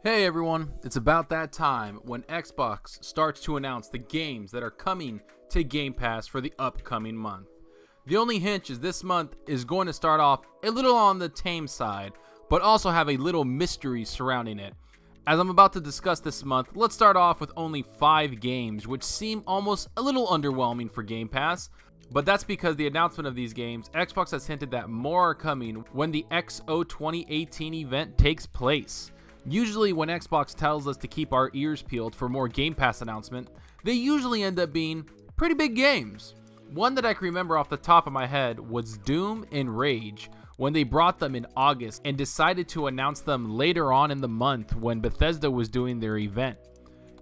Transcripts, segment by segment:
Hey everyone, it's about that time when Xbox starts to announce the games that are coming to Game Pass for the upcoming month. The only hint is this month is going to start off a little on the tame side, but also have a little mystery surrounding it. As I'm about to discuss this month, let's start off with only 5 games, which seem almost a little underwhelming for Game Pass. But that's because the announcement of these games, Xbox has hinted that more are coming when the X018 event takes place. Usually when Xbox tells us to keep our ears peeled for more Game Pass announcement, they usually end up being pretty big games. One that I can remember off the top of my head was Doom and Rage, when they brought them in August and decided to announce them later on in the month when Bethesda was doing their event.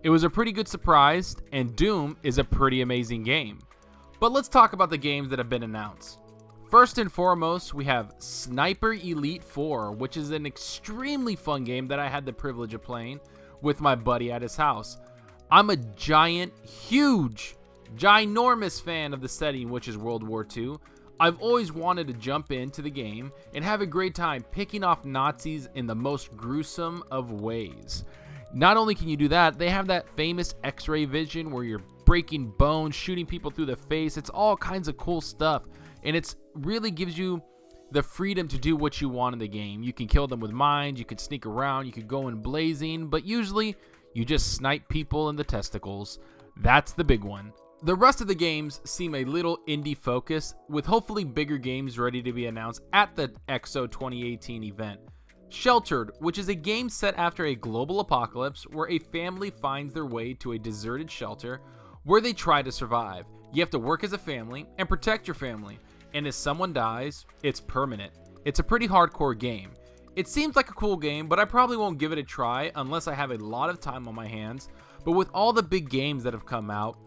It was a pretty good surprise, and Doom is a pretty amazing game. But let's talk about the games that have been announced. First and foremost, we have Sniper Elite 4, which is an extremely fun game that I had the privilege of playing with my buddy at his house. I'm a ginormous fan of the setting, which is World War II. I've always wanted to jump into the game and have a great time picking off Nazis in the most gruesome of ways. Not only can you do that, they have that famous X-ray vision where you're breaking bones, shooting people through the face. It's all kinds of cool stuff. And it really gives you the freedom to do what you want in the game. You can kill them with mines, you can sneak around, you could go in blazing, but usually you just snipe people in the testicles. That's the big one. The rest of the games seem a little indie focused, with hopefully bigger games ready to be announced at the XO 2018 event. Sheltered, which is a game set after a global apocalypse where a family finds their way to a deserted shelter where they try to survive. You have to work as a family and protect your family. And if someone dies, it's permanent. It's a pretty hardcore game. It seems like a cool game, but I probably won't give it a try unless I have a lot of time on my hands. But with all the big games that have come out,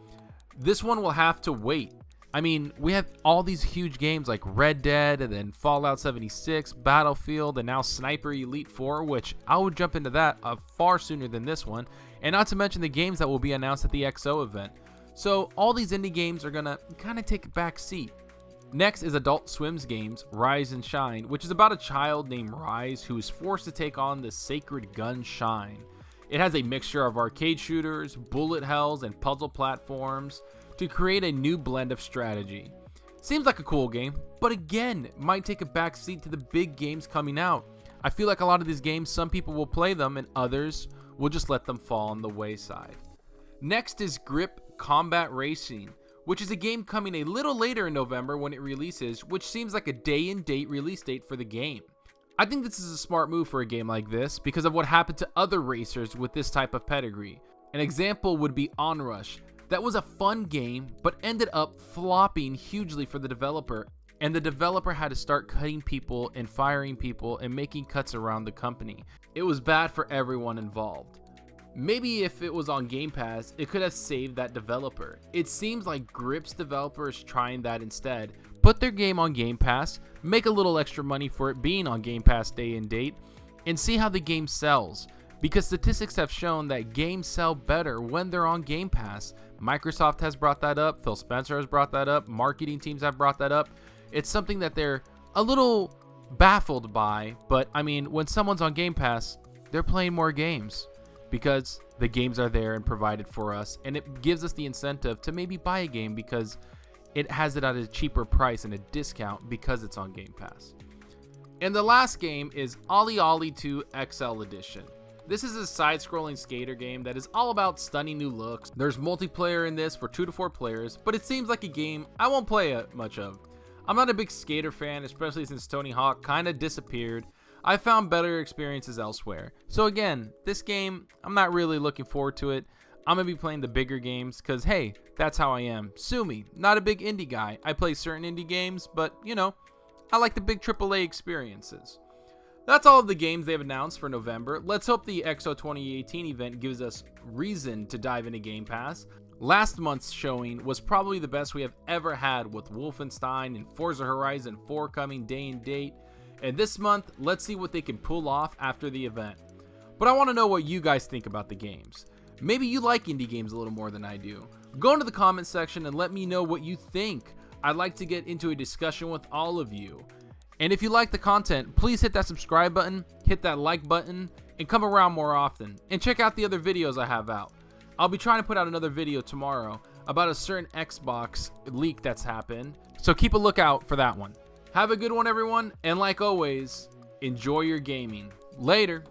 this one will have to wait. I mean, we have all these huge games like Red Dead and then Fallout 76, Battlefield, and now Sniper Elite 4, which I would jump into that far sooner than this one. And not to mention the games that will be announced at the XO event. So all these indie games are gonna kind of take a back seat. Next is Adult Swim's games Rise and Shine, which is about a child named Rise who is forced to take on the sacred gun Shine. It has a mixture of arcade shooters, bullet hells, and puzzle platforms to create a new blend of strategy. Seems like a cool game, but again, might take a back seat to the big games coming out. I feel like a lot of these games, some people will play them and others will just let them fall on the wayside. Next is Grip Combat Racing, which is a game coming a little later in November when it releases, which seems like a day-and-date release date for the game. I think this is a smart move for a game like this because of what happened to other racers with this type of pedigree. An example would be Onrush. That was a fun game, but ended up flopping hugely for the developer, and the developer had to start cutting people and firing people and making cuts around the company. It was bad for everyone involved. Maybe if it was on Game Pass, it could have saved that developer. It seems like Grip's developer is trying that instead. Put their game on Game Pass, make a little extra money for it being on Game Pass day and date, and see how the game sells. Because statistics have shown that games sell better when they're on Game Pass. Microsoft has brought that up, Phil Spencer has brought that up, marketing teams have brought that up. It's something that they're a little baffled by, but I mean, when someone's on Game Pass, they're playing more games. Because the games are there and provided for us, and it gives us the incentive to maybe buy a game because it has it at a cheaper price and a discount because it's on Game Pass. And the last game is Ollie Ollie 2 XL Edition. This is a side-scrolling skater game that is all about stunning new looks. There's multiplayer in this for 2 to 4 players, but it seems like a game I won't play much of. I'm not a big skater fan, especially since Tony Hawk kind of disappeared. I found better experiences elsewhere. So again, this game, I'm not really looking forward to it. I'm going to be playing the bigger games because, hey, that's how I am. Sue me. Not a big indie guy. I play certain indie games, but, you know, I like the big AAA experiences. That's all of the games they've announced for November. Let's hope the XO 2018 event gives us reason to dive into Game Pass. Last month's showing was probably the best we have ever had with Wolfenstein and Forza Horizon 4 coming day and date. And this month, let's see what they can pull off after the event. But I want to know what you guys think about the games. Maybe you like indie games a little more than I do. Go into the comment section and let me know what you think. I'd like to get into a discussion with all of you. And if you like the content, please hit that subscribe button, hit that like button, and come around more often. And check out the other videos I have out. I'll be trying to put out another video tomorrow about a certain Xbox leak that's happened, so keep a lookout for that one. Have a good one, everyone, and like always, enjoy your gaming. Later.